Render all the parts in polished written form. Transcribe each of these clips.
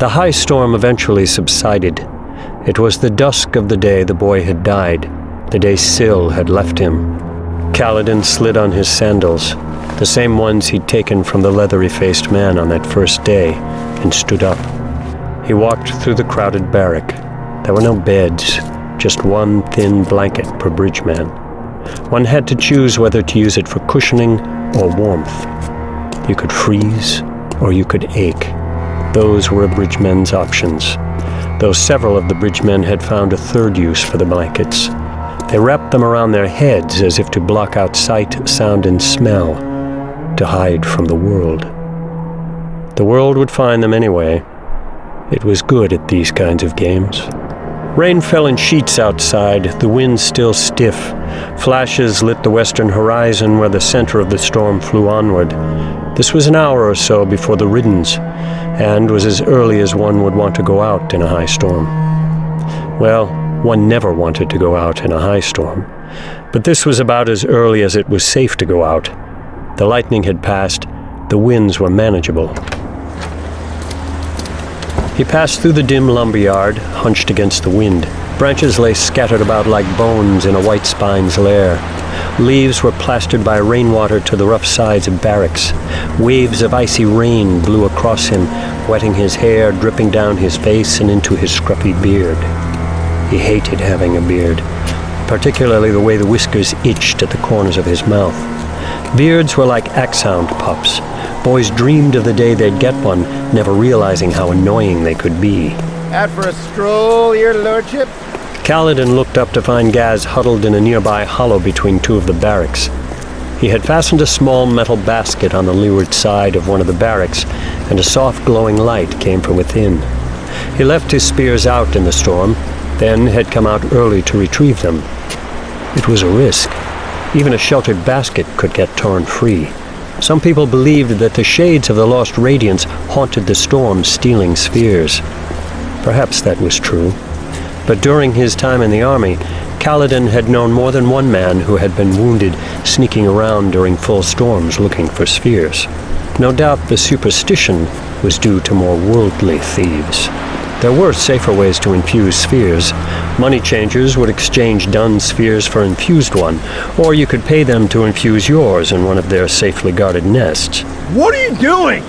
The high storm eventually subsided. It was the dusk of the day the boy had died, the day Syl had left him. Kaladin slid on his sandals, the same ones he'd taken from the leathery-faced man on that first day, and stood up. He walked through the crowded barrack. There were no beds, just one thin blanket per bridgeman. One had to choose whether to use it for cushioning or warmth. You could freeze, or you could ache. Those were a bridgeman's options, though several of the bridgemen had found a third use for the blankets. They wrapped them around their heads as if to block out sight, sound, and smell, to hide from the world. The world would find them anyway. It was good at these kinds of games. Rain fell in sheets outside, the wind still stiff. Flashes lit the western horizon where the center of the storm flew onward. This was an hour or so before the riddance, and was as early as one would want to go out in a high storm. Well, one never wanted to go out in a high storm, but this was about as early as it was safe to go out. The lightning had passed, the winds were manageable. He passed through the dim lumberyard, hunched against the wind. Branches lay scattered about like bones in a white spine's lair. Leaves were plastered by rainwater to the rough sides of barracks. Waves of icy rain blew across him, wetting his hair, dripping down his face and into his scruffy beard. He hated having a beard, particularly the way the whiskers itched at the corners of his mouth. Beards were like axhound pups. Boys dreamed of the day they'd get one, never realizing how annoying they could be. Out for a stroll, your lordship? Kaladin looked up to find Gaz huddled in a nearby hollow between two of the barracks. He had fastened a small metal basket on the leeward side of one of the barracks, and a soft glowing light came from within. He left his spears out in the storm, then had come out early to retrieve them. It was a risk. Even a sheltered basket could get torn free. Some people believed that the shades of the lost radiance haunted the storm, stealing spheres. Perhaps that was true. But during his time in the army, Kaladin had known more than one man who had been wounded sneaking around during full storms looking for spheres. No doubt the superstition was due to more worldly thieves. There were safer ways to infuse spheres. Money changers would exchange done spheres for infused one, or you could pay them to infuse yours in one of their safely guarded nests. What are you doing?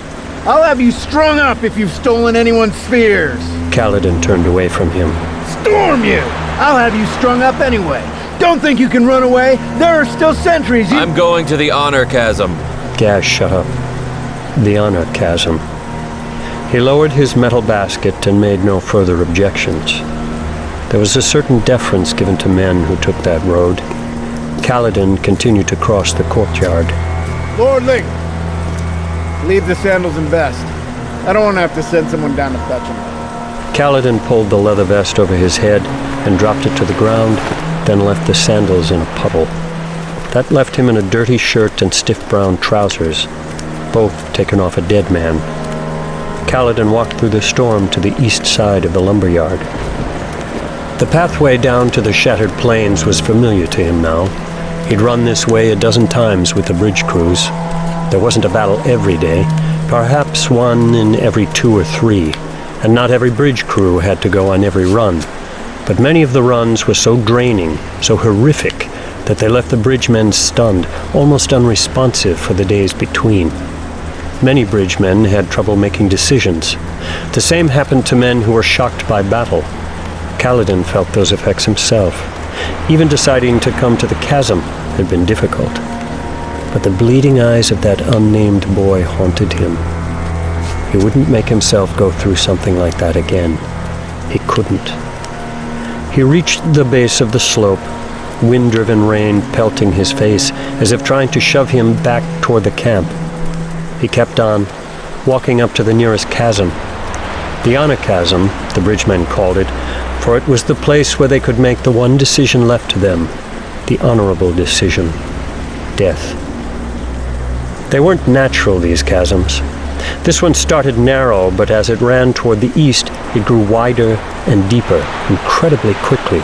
I'll have you strung up if you've stolen anyone's spheres. Kaladin turned away from him. Storm you! I'll have you strung up anyway. Don't think you can run away. There are still sentries. I'm going to the honor chasm. Gaz shut up. The honor chasm. He lowered his metal basket and made no further objections. There was a certain deference given to men who took that road. Kaladin continued to cross the courtyard. Lordling, leave the sandals and vest. I don't want to have to send someone down to fetch them. Kaladin pulled the leather vest over his head and dropped it to the ground, then left the sandals in a puddle. That left him in a dirty shirt and stiff brown trousers, both taken off a dead man. Kaladin walked through the storm to the east side of the lumberyard. The pathway down to the shattered plains was familiar to him now. He'd run this way a dozen times with the bridge crews. There wasn't a battle every day, perhaps one in every 2 or 3, and not every bridge crew had to go on every run. But many of the runs were so draining, so horrific, that they left the bridgemen stunned, almost unresponsive for the days between. Many bridgemen had trouble making decisions. The same happened to men who were shocked by battle. Kaladin felt those effects himself. Even deciding to come to the chasm had been difficult. But the bleeding eyes of that unnamed boy haunted him. He wouldn't make himself go through something like that again. He couldn't. He reached the base of the slope, wind-driven rain pelting his face as if trying to shove him back toward the camp. He kept on, walking up to the nearest chasm. The honor chasm, the bridgemen called it, for it was the place where they could make the one decision left to them, the honorable decision: death. They weren't natural, these chasms. This one started narrow, but as it ran toward the east, it grew wider and deeper, incredibly quickly.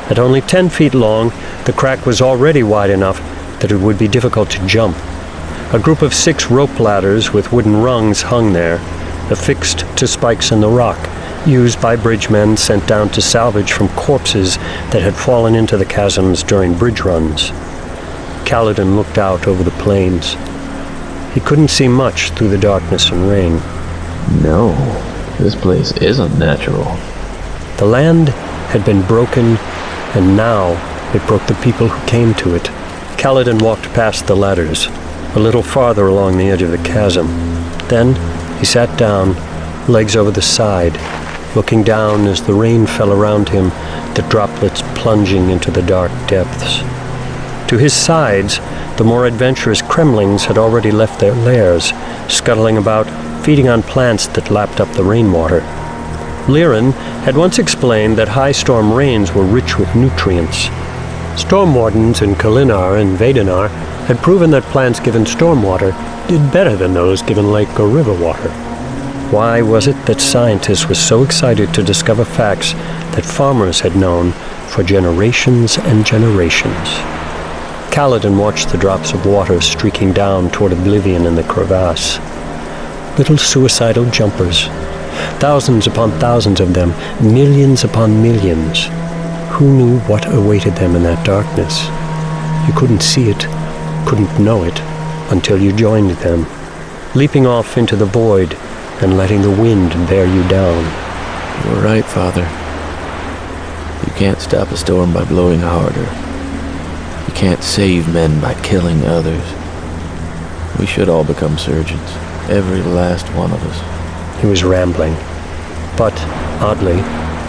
At only 10 feet long, the crack was already wide enough that it would be difficult to jump. A group of 6 rope ladders with wooden rungs hung there, affixed to spikes in the rock, used by bridgemen sent down to salvage from corpses that had fallen into the chasms during bridge runs. Kaladin looked out over the plains. He couldn't see much through the darkness and rain. No, this place isn't natural. The land had been broken, and now it broke the people who came to it. Kaladin walked past the ladders, a little farther along the edge of the chasm. Then he sat down, legs over the side, looking down as the rain fell around him, the droplets plunging into the dark depths. To his sides, the more adventurous Kremlings had already left their lairs, scuttling about, feeding on plants that lapped up the rainwater. Liren had once explained that high storm rains were rich with nutrients. Storm wardens in Kalinar and Vedanar had proven that plants given stormwater did better than those given lake or river water. Why was it that scientists were so excited to discover facts that farmers had known for generations and generations? Kaladin watched the drops of water streaking down toward oblivion in the crevasse. Little suicidal jumpers. Thousands upon thousands of them, millions upon millions. Who knew what awaited them in that darkness? You couldn't see it, couldn't know it, until you joined them, leaping off into the void and letting the wind bear you down. You were right, Father. You can't stop a storm by blowing harder. You can't save men by killing others. We should all become surgeons, every last one of us. He was rambling, but, oddly,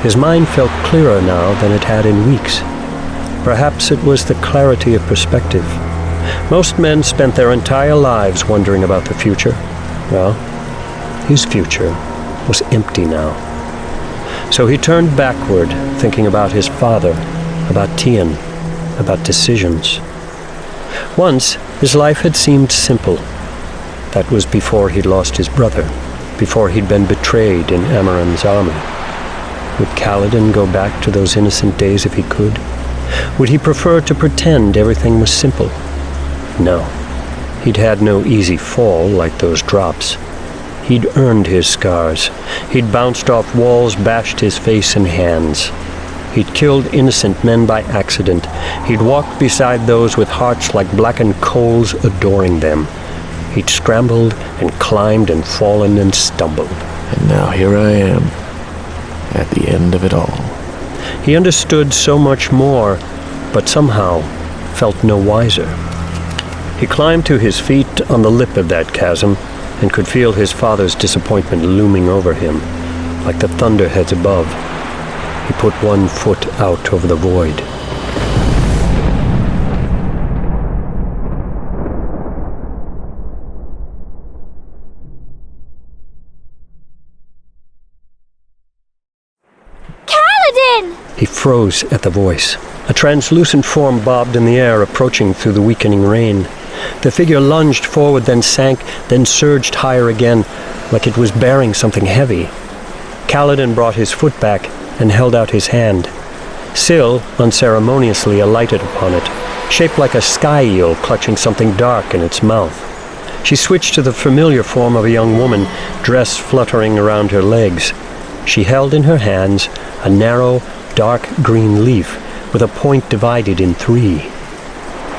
his mind felt clearer now than it had in weeks. Perhaps it was the clarity of perspective. Most men spent their entire lives wondering about the future. Well, his future was empty now. So he turned backward, thinking about his father, about Tian, about decisions. Once, his life had seemed simple. That was before he'd lost his brother, before he'd been betrayed in Amaran's army. Would Kaladin go back to those innocent days if he could? Would he prefer to pretend everything was simple? No. He'd had no easy fall like those drops. He'd earned his scars. He'd bounced off walls, bashed his face and hands. He'd killed innocent men by accident. He'd walked beside those with hearts like blackened coals, adoring them. He'd scrambled and climbed and fallen and stumbled. And now here I am, at the end of it all. He understood so much more, but somehow felt no wiser. He climbed to his feet on the lip of that chasm and could feel his father's disappointment looming over him, like the thunderheads above. He put one foot out over the void. Kaladin! He froze at the voice. A translucent form bobbed in the air, approaching through the weakening rain. The figure lunged forward, then sank, then surged higher again, like it was bearing something heavy. Kaladin brought his foot back and held out his hand. Syl unceremoniously alighted upon it, shaped like a sky eel clutching something dark in its mouth. She switched to the familiar form of a young woman, dress fluttering around her legs. She held in her hands a narrow, dark green leaf with a point divided in 3.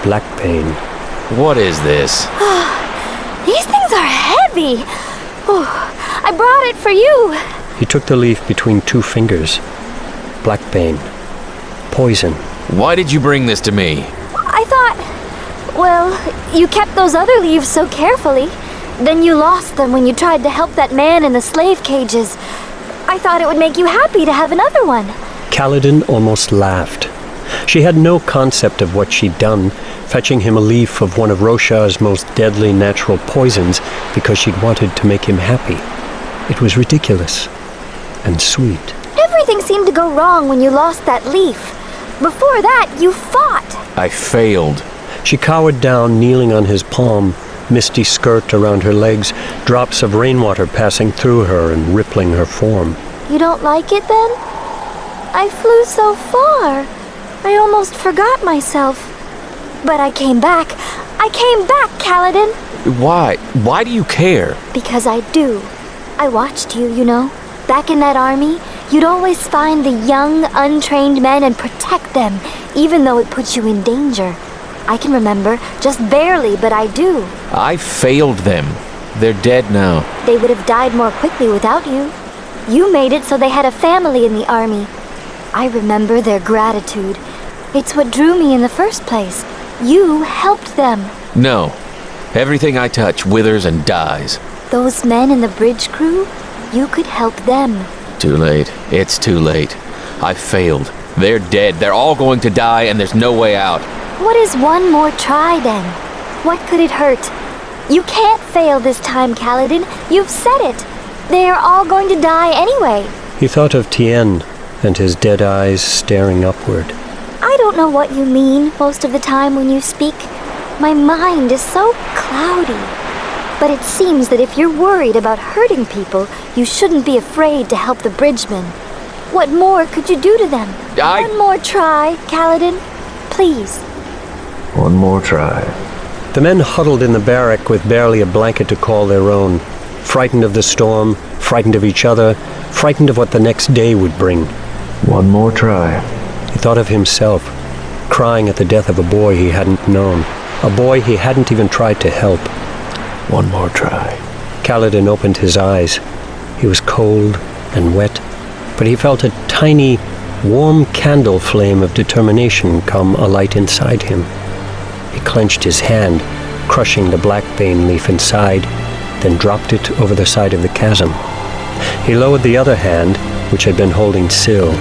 Blackbane. What is this? These things are heavy. Oh, I brought it for you. He took the leaf between 2 fingers. Blackbane. Poison. Why did you bring this to me? I thought, well, you kept those other leaves so carefully. Then you lost them when you tried to help that man in the slave cages. I thought it would make you happy to have another one. Kaladin almost laughed. She had no concept of what she'd done, fetching him a leaf of one of Roshar's most deadly natural poisons because she'd wanted to make him happy. It was ridiculous and sweet. Everything seemed to go wrong when you lost that leaf. Before that, you fought. I failed. She cowered down, kneeling on his palm, misty skirt around her legs, drops of rainwater passing through her and rippling her form. You don't like it then? I flew so far. I almost forgot myself. But I came back. I came back, Kaladin. Why? Why do you care? Because I do. I watched you, you know. Back in that army, you'd always find the young, untrained men and protect them, even though it puts you in danger. I can remember, just barely, but I do. I failed them. They're dead now. They would have died more quickly without you. You made it so they had a family in the army. I remember their gratitude. It's what drew me in the first place. You helped them. No. Everything I touch withers and dies. Those men in the bridge crew, you could help them. Too late. It's too late. I failed. They're dead. They're all going to die, and there's no way out. What is one more try, then? What could it hurt? You can't fail this time, Kaladin. You've said it. They are all going to die anyway. He thought of Tien and his dead eyes staring upward. I don't know what you mean most of the time when you speak. My mind is so cloudy. But it seems that if you're worried about hurting people, you shouldn't be afraid to help the bridgemen. What more could you do to them? One more try, Kaladin. Please. One more try. The men huddled in the barrack with barely a blanket to call their own, frightened of the storm, frightened of each other, frightened of what the next day would bring. One more try. He thought of himself, crying at the death of a boy he hadn't known, a boy he hadn't even tried to help. One more try. Kaladin opened his eyes. He was cold and wet, but he felt a tiny, warm candle flame of determination come alight inside him. He clenched his hand, crushing the blackbane leaf inside, then dropped it over the side of the chasm. He lowered the other hand, which had been holding Syl.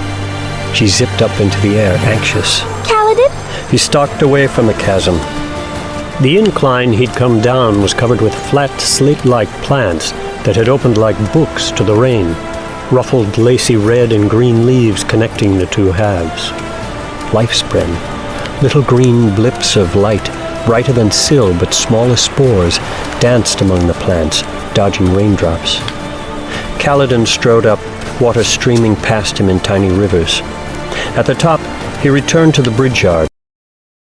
She zipped up into the air, anxious. Kaladin? He stalked away from the chasm. The incline he'd come down was covered with flat, slate-like plants that had opened like books to the rain, ruffled lacy red and green leaves connecting the two halves. Life spread. Little green blips of light, brighter than Syl but small as spores, danced among the plants, dodging raindrops. Kaladin strode up, water streaming past him in tiny rivers. At the top, he returned to the bridge yard.